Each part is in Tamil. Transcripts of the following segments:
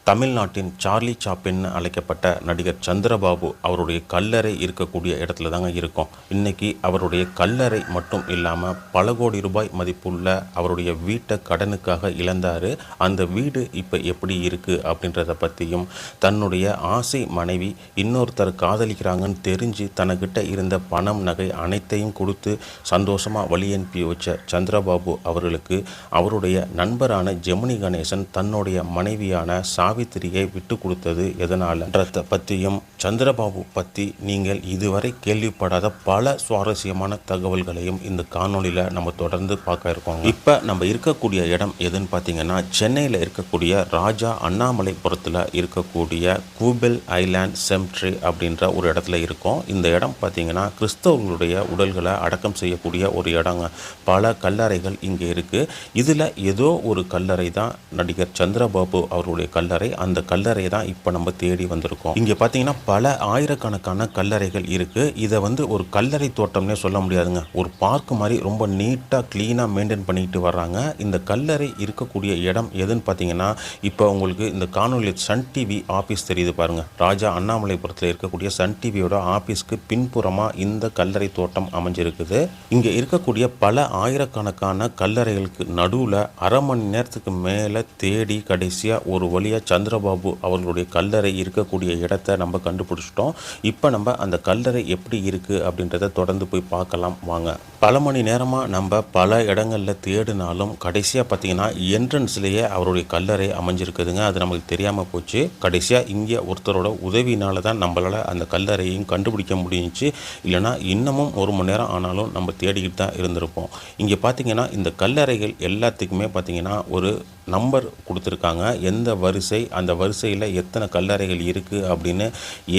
தமிழ்நாட்டின் சார்லி சாப்பின் அழைக்கப்பட்ட நடிகர் சந்திரபாபு அவருடைய கல்லறை இருக்கக்கூடிய இடத்துல தாங்க இருக்கோம். இன்றைக்கி அவருடைய கல்லறை மட்டும் இல்லாமல் பல கோடி ரூபாய் மதிப்புள்ள அவருடைய வீட்டை கடனுக்காக இழந்தார். அந்த வீடு இப்போ எப்படி இருக்குது அப்படின்றத பற்றியும், தன்னுடைய ஆசை மனைவி இன்னொருத்தர் காதலிக்கிறாங்கன்னு தெரிஞ்சு தனக்கிட்ட இருந்த பணம் நகை அனைத்தையும் கொடுத்து சந்தோஷமாக வழி அனுப்பி வச்ச சந்திரபாபு அவர்களுக்கு அவருடைய நண்பரான ஜெமினி கணேசன் தன்னுடைய மனைவியான சாவித்திரியை விட்டு கொடுத்தது எதனாலன்றத பற்றியும், சந்திரபாபு பற்றி நீங்கள் இதுவரை கேள்விப்படாத பல சுவாரஸ்யமான தகவல்களையும் இந்த காணொலியில் நம்ம தொடர்ந்து பார்க்க இருக்கோம். இப்போ நம்ம இருக்கக்கூடிய இடம் எதுன்னு பார்த்தீங்கன்னா, சென்னையில் இருக்கக்கூடிய ராஜா அண்ணாமலைபுரத்தில் இருக்கக்கூடிய கூபெல் ஐலாண்ட் செமெட்ரி அப்படின்ற ஒரு இடத்துல இருக்கோம். இந்த இடம் பார்த்தீங்கன்னா கிறிஸ்தவர்களுடைய உடல்களை அடக்கம் செய்யக்கூடிய ஒரு இடங்க. பல கல்லறைகள் இங்கே இருக்குது. இதில் ஏதோ ஒரு கல்லறை தான் நடிகர் சந்திரபாபு அவருடைய கல்லறை. அந்த கல்லறை தான் இப்போ நம்ம தேடி வந்திருக்கோம். இங்கே பார்த்தீங்கன்னா பல ஆயிரக்கணக்கான கல்லறைகள் இருக்குது. இதை ஒரு கல்லறை தோட்டம்னே சொல்ல முடியாதுங்க. ஒரு பார்க் மாதிரி ரொம்ப நீட்டாக க்ளீனாக மெயின்டைன் பண்ணிட்டு வர்றாங்க. இந்த கல்லறை இருக்கக்கூடிய இடம் எதுன்னு பார்த்தீங்கன்னா, இப்போ உங்களுக்கு இந்த காணொலியில் சன் டிவி ஆஃபீஸ் தெரியுது பாருங்கள். ராஜா அண்ணாமலைபுரத்தில் இருக்கக்கூடிய சன் டிவியோட ஆஃபீஸ்க்கு பின்புறமாக இந்த கல்லறை தோட்டம் அமைஞ்சிருக்குது. இங்கே இருக்கக்கூடிய பல ஆயிரக்கணக்கான கல்லறைகளுக்கு நடுவில் அரை மணி நேரத்துக்கு மேலே தேடி கடைசியாக ஒரு வழியாக சந்திரபாபு அவர்களுடைய கல்லறை இருக்கக்கூடிய இடத்தை நம்ம கண்டுபிடிச்சிட்டோம். இப்போ நம்ம அந்த கல்லறை எப்படி இருக்குது அப்படின்றத தொடர்ந்து போய் பார்க்கலாம் வாங்க. பல மணி நேரமாக நம்ம பல இடங்களில் தேடினாலும் கடைசியாக பார்த்தீங்கன்னா என்ட்ரன்ஸ்லேயே அவருடைய கல்லறை அமைஞ்சிருக்குதுங்க. அது நமக்கு தெரியாமல் போச்சு. கடைசியாக இங்கே ஒருத்தரோட உதவினால தான் நம்மளால் அந்த கல்லறையும் கண்டுபிடிக்க முடிஞ்சிச்சு. இல்லைனா இன்னமும் ஒரு மணி நேரம் ஆனாலும் நம்ம தேடிக்கிட்டு தான் இருந்திருப்போம். இங்கே பார்த்தீங்கன்னா இந்த கல்லறைகள் எல்லாத்துக்குமே பார்த்தீங்கன்னா ஒரு நம்பர் கொடுத்துருக்காங்க. எந்த வரிசை, அந்த வரிசையில் எத்தனை கல்லறைகள் இருக்குது அப்படின்னு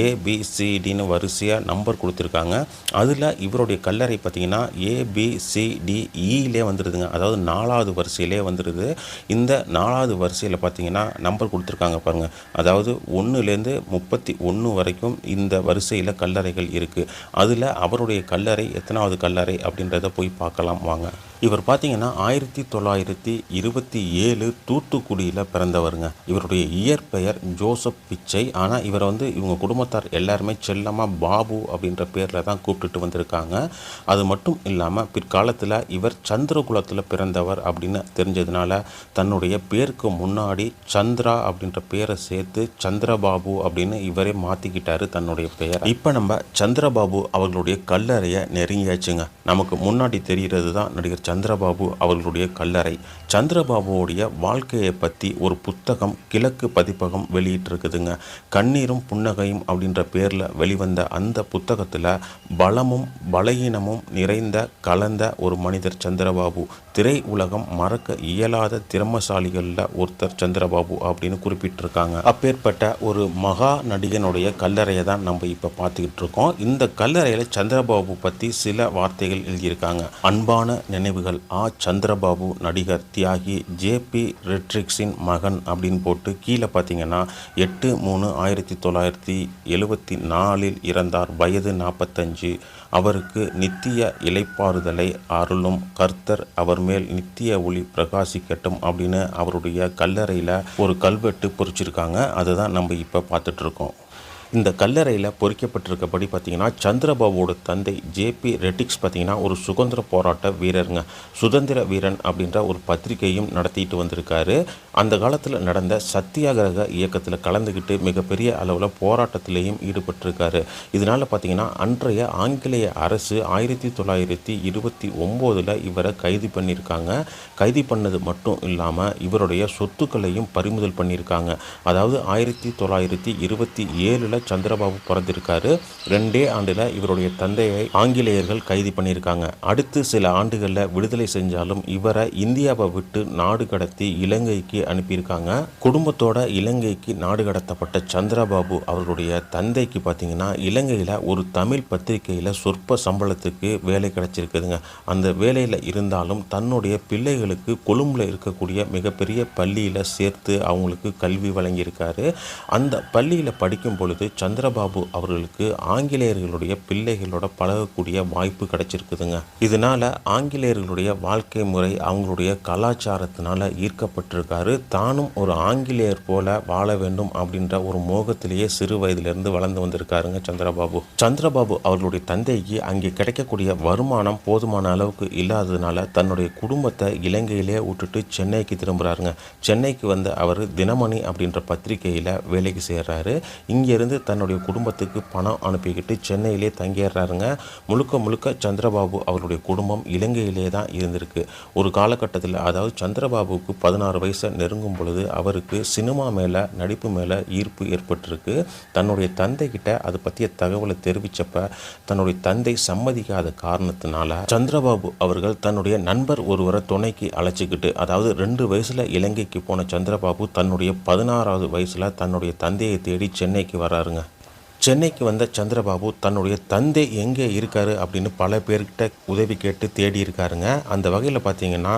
ஏபிசிடின்னு வரிசையாக நம்பர் கொடுத்துருக்காங்க. அதில் இவருடைய கல்லறை பார்த்திங்கன்னா ஏபிசிடிஇலே வந்துடுதுங்க. அதாவது 4வது வரிசையிலே வந்துடுது. இந்த 4வது வரிசையில் பார்த்திங்கன்னா நம்பர் கொடுத்துருக்காங்க பாருங்கள். அதாவது 1லேருந்து 31 வரைக்கும் இந்த வரிசையில் கல்லறைகள் இருக்குது. அதில் அவருடைய கல்லறை எத்தனாவது கல்லறை அப்படின்றத போய் பார்க்கலாம் வாங்க. இவர் பார்த்தீங்கன்னா 1927 தூத்துக்குடியில் பிறந்தவருங்க. இவருடைய இயற்பெயர் ஜோசப் பிச்சை. ஆனால் இவரை இவங்க குடும்பத்தார் எல்லாருமே செல்லமாக பாபு அப்படின்ற பேரில் தான் கூப்பிட்டுட்டு வந்திருக்காங்க. அது மட்டும் இல்லாமல் பிற்காலத்தில் இவர் சந்திரகுலத்தில் பிறந்தவர் அப்படின்னு தெரிஞ்சதுனால தன்னுடைய பேருக்கு முன்னாடி சந்திரா அப்படின்ற பேரை சேர்த்து சந்திரபாபு அப்படின்னு இவரே மாற்றிக்கிட்டாரு தன்னுடைய பெயர். இப்போ நம்ம சந்திரபாபு அவர்களுடைய கல்லறையை நெருங்கியாச்சுங்க. நமக்கு முன்னாடி தெரிகிறது தான் நடிகர் சந்திரபாபு அவர்களுடைய கல்லறை. சந்திரபாபுவோடைய வாழ்க்கையை பற்றி ஒரு புத்தகம் கிழக்கு பதிப்பகம் வெளியிட்டிருக்குதுங்க. கண்ணீரும் புன்னகையும் அப்படின்ற பேரில் வெளிவந்த அந்த புத்தகத்தில் பலமும் பலகீனமும் நிறைந்த கலந்த ஒரு மனிதர் சந்திரபாபு. திரை உலகம் மறக்க இயலாத திறமசாலிகளில் ஒருத்தர் சந்திரபாபு அப்படின்னு குறிப்பிட்டிருக்காங்க. அப்பேற்பட்ட ஒரு மகா நடிகனுடைய கல்லறையை தான் நம்ம இப்போ பார்த்துக்கிட்டு இருக்கோம். இந்த கல்லறையில் சந்திரபாபு பற்றி சில வார்த்தைகள் எழுதியிருக்காங்க. அன்பான நினைவுகள் சந்திரபாபு, நடிகர் தியாகி ஜேபி ரெட்ரிக்ஸின் மகன் அப்படின்னு போட்டு கீழே பார்த்தீங்கன்னா 8/3/1974 இறந்தார். வயது 45. அவருக்கு நித்திய இளைப்பாறுதலை அருளும் கர்த்தர் அவர் மேல் நித்திய ஒளி பிரகாசிக்கட்டும் அப்படின்னு அவருடைய கல்லறையில் ஒரு கல்வெட்டு பொறிச்சிருக்காங்க. அதை தான் நம்ம இப்போ பார்த்துட்ருக்கோம். இந்த கல்லறையில் பொறிக்கப்பட்டிருக்கபடி பார்த்திங்கன்னா சந்திரபாபுவோட தந்தை ஜேபி ரெட்டிக்ஸ் பார்த்திங்கன்னா ஒரு சுதந்திர போராட்ட வீரருங்க. சுதந்திர வீரன் அப்படின்ற ஒரு பத்திரிகையும் நடத்திட்டு வந்திருக்காரு. அந்த காலத்தில் நடந்த சத்தியாகிரக இயக்கத்தில் கலந்துக்கிட்டு மிகப்பெரிய அளவில் போராட்டத்திலையும் ஈடுபட்டிருக்காரு. இதனால் பார்த்திங்கன்னா அன்றைய ஆங்கிலேய அரசு 1929 இவரை கைது பண்ணியிருக்காங்க. கைது பண்ணது மட்டும் இல்லாமல் இவருடைய சொத்துக்களையும் பறிமுதல் பண்ணியிருக்காங்க. அதாவது 1927 சந்திரபாபு பிறந்திருக்காரு. 2 ஆண்டில் இவருடைய தந்தையை ஆங்கிலேயர்கள் கைது பண்ணியிருக்காங்க. அடுத்து சில ஆண்டுகளில் விடுதலை செஞ்சாலும் இவரை இந்தியாவை விட்டு நாடு கடத்தி இலங்கைக்கு அனுப்பியிருக்காங்க. குடும்பத்தோட இலங்கைக்கு நாடு கடத்தப்பட்ட சந்திரபாபு அவர்களுடைய தந்தைக்கு பார்த்தீங்கன்னா இலங்கையில் ஒரு தமிழ் பத்திரிகையில் சொற்ப சம்பளத்துக்கு வேலை கிடைச்சிருக்குதுங்க. அந்த வேலையில் இருந்தாலும் தன்னுடைய பிள்ளைகளுக்கு கொழும்பில் இருக்கக்கூடிய மிகப்பெரிய பள்ளியில் சேர்த்து அவங்களுக்கு கல்வி வழங்கியிருக்காரு. அந்த பள்ளியில் படிக்கும் பொழுது சந்திரபாபு அவர்களுக்கு ஆங்கிலேயர்களுடைய பிள்ளைகளோட பழகக்கூடிய வாய்ப்பு கிடைச்சிருக்குதுங்க. இதனால ஆங்கிலேயர்களுடைய வாழ்க்கை முறை, அவங்களுடைய கலாச்சாரத்தினால ஈர்க்கப்பட்டிருக்காரு. தானும் ஒரு ஆங்கிலேயர் போல வாழ வேண்டும் அப்படின்ற ஒரு மோகத்திலேயே சிறு வயதிலிருந்து வளர்ந்து வந்திருக்காருங்க சந்திரபாபு. சந்திரபாபு அவர்களுடைய தந்தைக்கு அங்கே கிடைக்கக்கூடிய வருமானம் போதுமான அளவுக்கு இல்லாததுனால தன்னுடைய குடும்பத்தை இலங்கையிலே விட்டுட்டு சென்னைக்கு திரும்புகிறாருங்க. சென்னைக்கு வந்து அவர் தினமணி அப்படின்ற பத்திரிகையில் வேலைக்கு சேர்றாரு. இங்கேருந்து தன்னுடைய குடும்பத்துக்கு பணம் அனுப்பிக்கிட்டு சென்னையிலே தங்கிடுறாருங்க. முழுக்க முழுக்க சந்திரபாபு அவருடைய குடும்பம் இலங்கையிலே தான் இருந்திருக்கு. ஒரு காலகட்டத்தில், அதாவது சந்திரபாபுவுக்கு 16 வயசை நெருங்கும் பொழுது அவருக்கு சினிமா மேலே, நடிப்பு மேலே ஈர்ப்பு ஏற்பட்டிருக்கு. தன்னுடைய தந்தை கிட்ட அதை பற்றிய தகவலை தெரிவித்தப்ப தன்னுடைய தந்தை சம்மதிக்காத காரணத்தினால சந்திரபாபு அவர்கள் தன்னுடைய நண்பர் ஒருவரை துணைக்கு அழைச்சிக்கிட்டு, அதாவது 2 வயசில் இலங்கைக்கு போன சந்திரபாபு தன்னுடைய 16வது வயசில் தன்னுடைய தந்தையை தேடி சென்னைக்கு வராருங்க. சென்னைக்கு வந்த சந்திரபாபு தன்னுடைய தந்தை எங்கே இருக்காரு அப்படின்னு பல பேர்கிட்ட உதவி கேட்டு தேடி இருக்காருங்க. அந்த வகையில் பார்த்தீங்கன்னா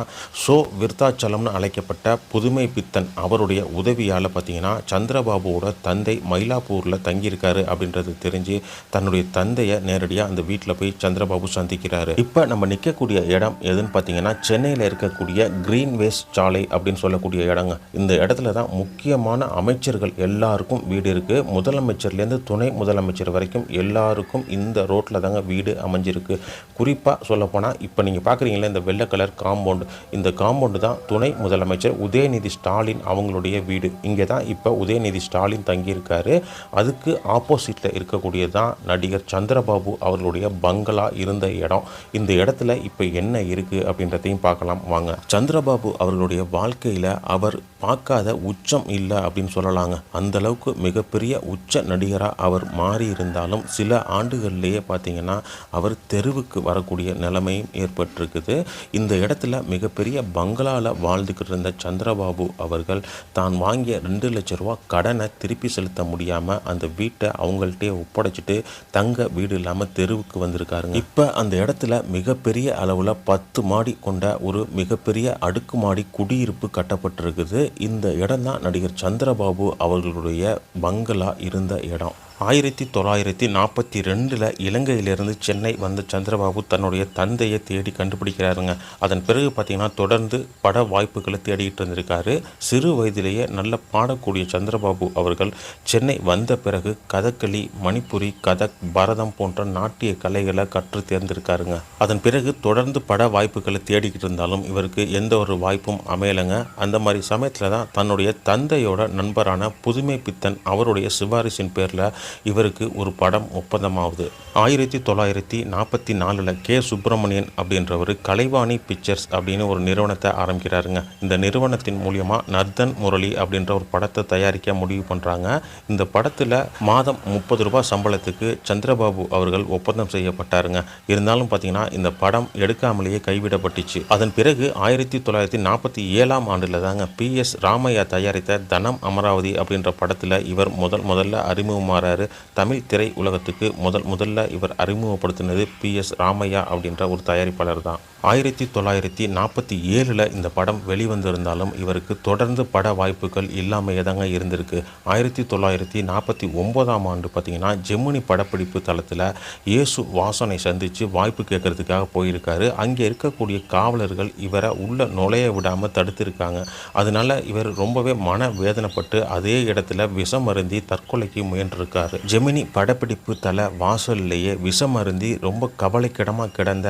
விருத்தாச்சலம்னு அழைக்கப்பட்ட புதுமை பித்தன் அவருடைய உதவியால் பார்த்தீங்கன்னா சந்திரபாபுவோட தந்தை மயிலாப்பூரில் தங்கியிருக்காரு அப்படின்றது தெரிஞ்சு தன்னுடைய தந்தையை நேரடியாக அந்த வீட்டில் போய் சந்திரபாபு சந்திக்கிறாரு. இப்போ நம்ம நிற்கக்கூடிய இடம் எதுன்னு பார்த்தீங்கன்னா சென்னையில் இருக்கக்கூடிய கிரீன்வேஸ் சாலை அப்படின்னு சொல்லக்கூடிய இடங்க. இந்த இடத்துல தான் முக்கியமான அமைச்சர்கள் எல்லாருக்கும் வீடு இருக்குது. முதலமைச்சர்லேருந்து துணை முதலமைச்சர் வரைக்கும் எல்லாருக்கும் இந்த ரோட்டில் தாங்க வீடு அமைஞ்சிருக்கு. குறிப்பாக சொல்லப்போனால் இப்போ நீங்கள் பார்க்குறீங்களா இந்த வெள்ளை கலர் காம்பவுண்டு, இந்த காம்பவுண்டு தான் துணை முதலமைச்சர் உதயநிதி ஸ்டாலின் அவங்களுடைய வீடு. இங்கே தான் இப்போ உதயநிதி ஸ்டாலின் தங்கியிருக்காரு. அதுக்கு ஆப்போசிட்டில் இருக்கக்கூடியது தான் நடிகர் சந்திரபாபு அவர்களுடைய பங்களா இருந்த இடம். இந்த இடத்துல இப்போ என்ன இருக்குது அப்படின்றதையும் பார்க்கலாம் வாங்க. சந்திரபாபு அவர்களுடைய வாழ்க்கையில் அவர் பார்க்காத உச்சம் இல்லை அப்படின்னு சொல்லலாங்க. அந்தளவுக்கு மிகப்பெரிய உச்ச நடிகராக அவர் மாறி இருந்தாலும் சில ஆண்டுகள்லேயே பார்த்தீங்கன்னா அவர் தெருவுக்கு வரக்கூடிய நிலைமையும் ஏற்பட்டிருக்குது. இந்த இடத்துல மிகப்பெரிய பங்களாவில் வாழ்ந்துக்கிட்டு இருந்த சந்திரபாபு அவர்கள் தான் வாங்கிய 2 லட்ச ரூபா கடனை திருப்பி செலுத்த முடியாமல் அந்த வீட்டை அவங்கள்ட்டே ஒப்படைச்சிட்டு தங்க வீடு இல்லாமல் தெருவுக்கு வந்திருக்காருங்க. இப்போ அந்த இடத்துல மிகப்பெரிய அளவில் 10 மாடி கொண்ட ஒரு மிகப்பெரிய அடுக்குமாடி குடியிருப்பு கட்டப்பட்டிருக்குது. இந்த இடம் தான் நடிகர் சந்திரபாபு அவர்களுடைய பங்களா இருந்த இடம். 1942 இலங்கையிலிருந்து சென்னை வந்த சந்திரபாபு தன்னுடைய தந்தையை தேடி கண்டுபிடிக்கிறாருங்க. அதன் பிறகு பார்த்தீங்கன்னா தொடர்ந்து பட வாய்ப்புகளை தேடிட்டு இருந்திருக்காரு. சிறு வயதிலேயே நல்ல பாடக்கூடிய சந்திரபாபு அவர்கள் சென்னை வந்த பிறகு கதகளி, மணிப்புரி, கதக், பரதம் போன்ற நாட்டிய கலைகளை கற்று தேர்ந்திருக்காருங்க. அதன் பிறகு தொடர்ந்து பட வாய்ப்புகளை தேடிக்கிட்டு இருந்தாலும் இவருக்கு எந்த ஒரு வாய்ப்பும் அமையலைங்க. அந்த மாதிரி சமயத்தில் தான் தன்னுடைய தந்தையோட நண்பரான புதுமை பித்தன் அவருடைய சிபாரிசின் பேரில் இவருக்கு ஒரு படம் ஒப்பந்தமாகுது. 1944 கே. சுப்பிரமணியன் அப்படின்றவர் கலைவாணி பிக்சர்ஸ் அப்படின்னு ஒரு நிறுவனத்தை ஆரம்பிக்கிறாருங்க. இந்த நிறுவனத்தின் மூலியமாக நர்தன் முரளி அப்படின்ற ஒரு படத்தை தயாரிக்க முடிவு பண்ணுறாங்க. இந்த படத்தில் மாதம் 30 ரூபாய் சம்பளத்துக்கு சந்திரபாபு அவர்கள் ஒப்பந்தம் செய்யப்பட்டாருங்க. இருந்தாலும் பார்த்தீங்கன்னா இந்த படம் எடுக்காமலேயே கைவிடப்பட்டுச்சு. அதன் பிறகு 1947 ஆண்டில் தாங்க PS ராமையா தயாரித்த தனம் அமராவதி அப்படின்ற படத்தில் இவர் முதல்ல அறிமுகமாறாரு. தமிழ் திரை உலகத்துக்கு முதல்ல இவர் அறிமுகப்படுத்தினது PS ராமையா அப்படின்ற ஒரு தயாரிப்பாளர் தான். 1947 இந்த படம் வெளிவந்திருந்தாலும் இவருக்கு தொடர்ந்து பட வாய்ப்புகள் இல்லாமையே தாங்க இருந்திருக்கு. 1949 ஆண்டு பார்த்தீங்கன்னா ஜெமினி படப்பிடிப்பு தளத்தில் இயேசு வாசனை சந்தித்து வாய்ப்பு கேட்கறதுக்காக போயிருக்காரு. அங்கே இருக்கக்கூடிய காவலர்கள் இவரை உள்ள நுழைய விடாமல் தடுத்திருக்காங்க. அதனால இவர் ரொம்பவே மன வேதனைப்பட்டு அதே இடத்துல விஷம் அருந்தி தற்கொலைக்கு முயன்றிருக்காரு. ஜெமினி படப்பிடிப்பு தள வாசல்லையே விஷம் அருந்தி ரொம்ப கவலைக்கிடமாக கிடந்த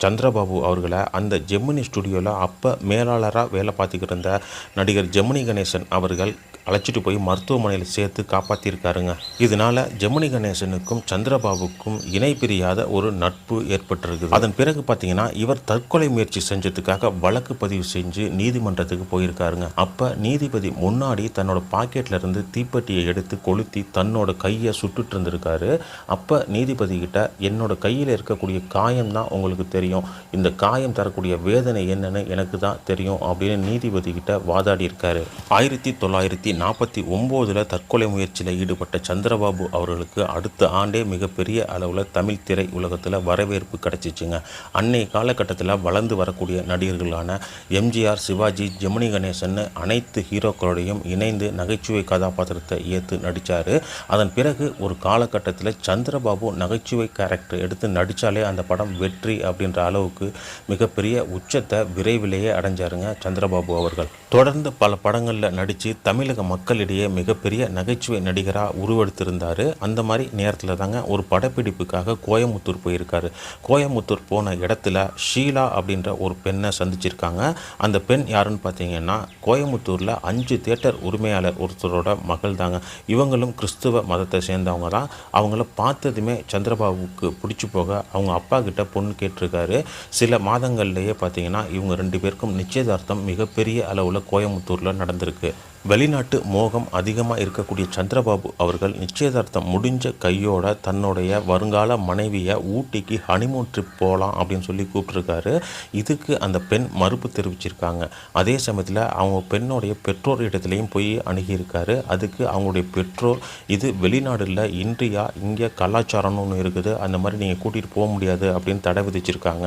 சந்திரபாபு அவர்களை அந்த ஜெமினி ஸ்டுடியோவில் அப்போ மேலாளராக வேலை பார்த்துக்கிட்டு இருந்த நடிகர் ஜெமினி கணேசன் அவர்கள் அழைச்சிட்டு போய் மருத்துவமனையில் சேர்த்து காப்பாற்றியிருக்காருங்க. இதனால் ஜெமினி கணேசனுக்கும் சந்திரபாபுக்கும் இணை பிரியாத ஒரு நட்பு ஏற்பட்டிருக்குது. அதன் பிறகு பார்த்தீங்கன்னா இவர் தற்கொலை முயற்சி செஞ்சதுக்காக வழக்கு பதிவு செஞ்சு நீதிமன்றத்துக்கு போயிருக்காருங்க. அப்போ நீதிபதி முன்னாடி தன்னோட பாக்கெட்டில் இருந்து தீப்பெட்டியை எடுத்து கொளுத்தி தன்னோட கையை சுட்டுட்டு இருந்திருக்காரு. அப்போ நீதிபதி கிட்ட என்னோட கையில் இருக்கக்கூடிய காயம் தான் உங்களுக்கு தெரியும், இந்த காயம் தரக்கூடிய வேதனை என்னன்னு எனக்கு தான் தெரியும் அப்படின்னு நீதிபதி கிட்ட வாதாடி இருக்காரு. 1950 1949 தற்கொலை முயற்சியில் ஈடுபட்ட சந்திரபாபு அவர்களுக்கு அடுத்த ஆண்டே மிகப்பெரிய அளவில் தமிழ் திரை உலகத்தில் வரவேற்பு கிடைச்சிச்சுங்க. அன்னைய காலகட்டத்தில் வளர்ந்து வரக்கூடிய நடிகர்களான எம்ஜிஆர், சிவாஜி, ஜெமினி கணேசன் அனைத்து ஹீரோக்களோடையும் இணைந்து நகைச்சுவை கதாபாத்திரத்தை ஏற்று நடித்தார். அதன் பிறகு ஒரு காலகட்டத்தில் சந்திரபாபு நகைச்சுவை கேரக்டர் எடுத்து நடித்தாலே அந்த படம் வெற்றி அப்படின்ற அளவுக்கு மிகப்பெரிய உச்சத்தை விரைவிலேயே அடைஞ்சாருங்க சந்திரபாபு அவர்கள். தொடர்ந்து பல படங்களில் நடித்து தமிழக மக்களிடையே மிகப்பெரிய நகைச்சுவை நடிகராக உருவெடுத்திருந்தார். அந்த மாதிரி நேரத்தில் தாங்க ஒரு படப்பிடிப்புக்காக கோயமுத்தூர் போயிருக்காரு. கோயமுத்தூர் போன இடத்துல ஷீலா அப்படின்ற ஒரு பெண்ணை சந்திச்சிருக்காங்க. அந்த பெண் யாருன்னு பார்த்தீங்கன்னா கோயமுத்தூரில் 5 தியேட்டர் உரிமையாளர் ஒருத்தரோட மகள் தாங்க. இவங்களும் கிறிஸ்துவ மதத்தை சேர்ந்தவங்க தான். அவங்கள பார்த்ததுமே சந்திரபாபுவுக்கு பிடிச்சி போக அவங்க அப்பா கிட்ட பொண்ணு கேட்டிருக்காரு. சில மாதங்கள்லேயே பார்த்தீங்கன்னா இவங்க 2 பேருக்கும் நிச்சயதார்த்தம் மிகப்பெரிய அளவில் கோயமுத்தூரில் நடந்திருக்கு. வெளிநாட்டு மோகம் அதிகமாக இருக்கக்கூடிய சந்திரபாபு அவர்கள் நிச்சயதார்த்தம் முடிஞ்ச கையோட தன்னுடைய வருங்கால மனைவியை ஊட்டிக்கு ஹனிமூன் ட்ரிப் போகலாம் அப்படின்னு சொல்லி கூப்பிட்ருக்காரு. இதுக்கு அந்த பெண் மறுப்பு தெரிவிச்சிருக்காங்க. அதே சமயத்தில் அவங்க பெண்ணுடைய பெற்றோர் இடத்துலையும் போய் அணுகியிருக்காரு. அதுக்கு அவங்களுடைய பெற்றோர் இது வெளிநாடுல இந்தியா, இங்கே கலாச்சாரம்னு ஒன்று இருக்குது, அந்த மாதிரி நீங்கள் கூட்டிகிட்டு போக முடியாது அப்படின்னு தடை விதிச்சிருக்காங்க.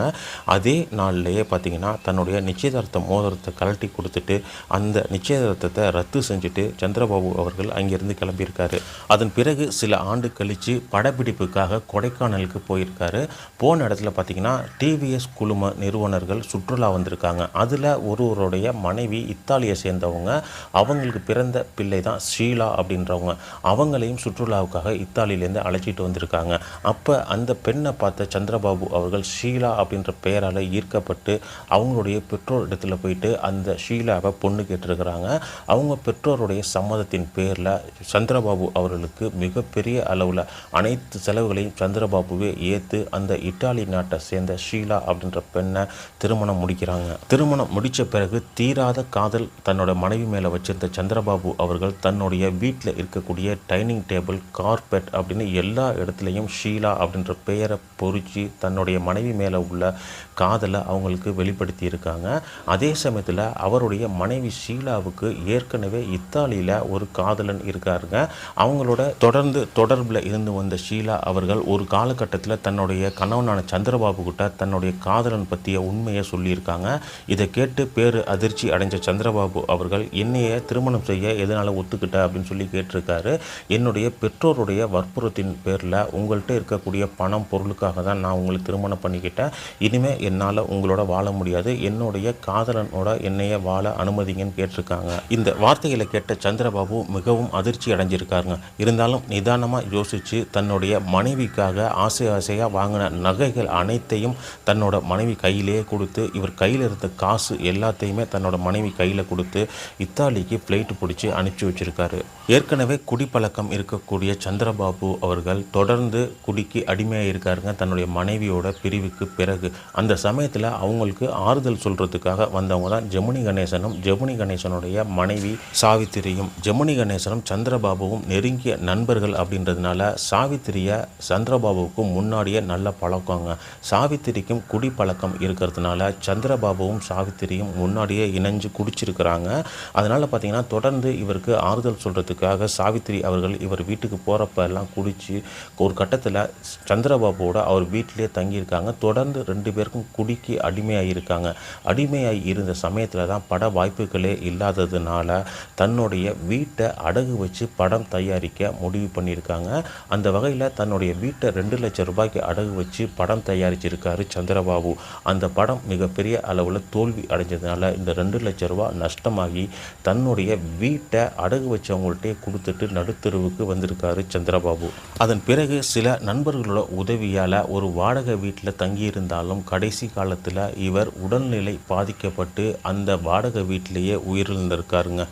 அதே நாள்லேயே பார்த்தீங்கன்னா தன்னுடைய நிச்சயதார்த்த மோதிரத்தை கழட்டி கொடுத்துட்டு அந்த நிச்சயதார்த்தத்தை ரத்து செஞ்சுட்டு சந்திரபாபு அவர்கள் அங்கிருந்து கிளம்பியிருக்காரு. அதன் பிறகு சில ஆண்டு கழித்து படப்பிடிப்புக்காக கொடைக்கானலுக்கு போயிருக்காரு. போன இடத்துல பார்த்தீங்கன்னா டிவிஎஸ் குழும நிறுவனர்கள் சுற்றுலா வந்திருக்காங்க. அதில் ஒருவருடைய மனைவி இத்தாலியை சேர்ந்தவங்க. அவங்களுக்கு பிறந்த பிள்ளை தான் ஷீலா அப்படின்றவங்க. அவங்களையும் சுற்றுலாவுக்காக இத்தாலியிலேருந்து அழைச்சிட்டு வந்திருக்காங்க. அப்போ அந்த பெண்ணை பார்த்த சந்திரபாபு அவர்கள் ஷீலா அப்படின்ற பெயரால் ஈர்க்கப்பட்டு அவங்களுடைய பெற்றோர் இடத்துல போயிட்டு அந்த ஷீலாவை பொண்ணு கேட்டிருக்கிறாங்க. அவங்க பெற்றோருடைய சம்மதத்தின் பேரில் சந்திரபாபு அவர்களுக்கு மிகப்பெரிய அளவில் அனைத்து செலவுகளையும் சந்திரபாபுவே ஏற்று அந்த இத்தாலி நாட்டை சேர்ந்த ஷீலா அப்படின்ற பெண்ணை திருமணம் முடிக்கிறாங்க. திருமணம் முடித்த பிறகு தீராத காதல் தன்னோட மனைவி மேலே வச்சிருந்த சந்திரபாபு அவர்கள் தன்னுடைய வீட்டில் இருக்கக்கூடிய டைனிங் டேபிள், கார்பெட் அப்படின்னு எல்லா இடத்துலையும் ஷீலா அப்படின்ற பெயரை பொறிச்சு தன்னுடைய மனைவி மேலே உள்ள காதலை அவங்களுக்கு வெளிப்படுத்தி இருக்காங்க. அதே சமயத்தில் அவருடைய மனைவி ஷீலாவுக்கு ஏற்கனவே இத்தாலியில் ஒரு காதலன் இருக்காருங்க. அவங்களோட தொடர்பில் இருந்து வந்த ஷீலா அவர்கள் ஒரு காலகட்டத்தில் தன்னுடைய கணவனான சந்திரபாபு கிட்ட தன்னுடைய காதலன் பற்றிய உண்மையை சொல்லியிருக்காங்க. இதை கேட்டு பேரு அதிர்ச்சி அடைஞ்ச சந்திரபாபு அவர்கள் என்னைய திருமணம் செய்ய எதனால் ஒத்துக்கிட்ட அப்படின்னு சொல்லி கேட்டிருக்காரு. என்னுடைய பெற்றோருடைய வற்புறுத்தின் பேரில் உங்கள்கிட்ட இருக்கக்கூடிய பணம் பொருளுக்காக தான் நான் உங்களை திருமணம் பண்ணிக்கிட்டேன். இனிமேல் என்னால் உங்களோட வாழ முடியாது, என்னுடைய காதலனோட என்னைய வாழ அனுமதிங்கன்னு கேட்டிருக்காங்க. இந்த வார்த்தைகளை கேட்ட சந்திரபாபு மிகவும் அதிர்ச்சி அடைஞ்சிருக்காருங்க. இருந்தாலும் நிதானமாக யோசித்து தன்னுடைய மனைவிக்காக ஆசையாக வாங்கின நகைகள் அனைத்தையும் தன்னோட மனைவி கையிலேயே கொடுத்து, இவர் கையில் இருந்த காசு எல்லாத்தையுமே தன்னோட மனைவி கையில் கொடுத்து இத்தாலிக்கு ஃப்ளைட்டு பிடிச்சி அனுப்பிச்சி வச்சிருக்காரு. ஏற்கனவே குடிப்பழக்கம் இருக்கக்கூடிய சந்திரபாபு அவர்கள் தொடர்ந்து குடிக்கு அடிமையாக இருக்காருங்க தன்னுடைய மனைவியோட பிரிவுக்கு பிறகு. அந்த சமயத்தில் அவங்களுக்கு ஆறுதல் சொல்கிறதுக்காக வந்தவங்க தான் ஜெமினி கணேசனும் ஜெமினி கணேசனுடைய மனைவி சாவித்திரியும். ஜெமினி கணேசனும் சந்திரபாபுவும் நெருங்கிய நண்பர்கள் அப்படின்றதுனால சாவித்திரியை சந்திரபாபுவுக்கும் முன்னாடியே நல்ல பழக்கங்க. சாவித்திரிக்கும் குடிப்பழக்கம் இருக்கிறதுனால சந்திரபாபுவும் சாவித்திரியும் முன்னாடியே இணைஞ்சு குடிச்சிருக்கிறாங்க. அதனால் பார்த்திங்கன்னா தொடர்ந்து இவருக்கு ஆறுதல் சொல்கிறதுக்காக சாவித்திரி அவர்கள் இவர் வீட்டுக்கு போகிறப்ப எல்லாம் குடித்து ஒரு கட்டத்தில் சந்திரபாபுவோட அவர் வீட்டிலே தங்கியிருக்காங்க. தொடர்ந்து 2 பேருக்கும் குடிக்கு அடிமையாக இருக்காங்க. அடிமையாகி இருந்த சமயத்தில் தான் பட வாய்ப்புகளே இல்லாததுனால தன்னுடைய வீட்டை அடகு வச்சு படம் தயாரிக்க முடிவு பண்ணியிருக்காங்க. அந்த வகையில் தன்னுடைய வீட்டை 2 லட்சம் ரூபாய்க்கு அடகு வச்சு படம் தயாரிச்சிருக்காரு சந்திரபாபு. அந்த படம் மிகப்பெரிய அளவில் தோல்வி அடைஞ்சதுனால இந்த 2 லட்சம் ரூபாய் நஷ்டமாகி தன்னுடைய வீட்டை அடகு வச்சவங்கள்ட்டே கொடுத்துட்டு நடுத்தெருவுக்கு வந்திருக்காரு சந்திரபாபு. அதன் பிறகு சில நண்பர்களோட உதவியால் ஒரு வாடகை வீட்டில் தங்கியிருந்தாலும் கடைசி காலத்தில் இவர் உடல்நிலை பாதிக்கப்பட்டு அந்த வாடகை வீட்டிலேயே உயிரிழந்திருக்காருங்க.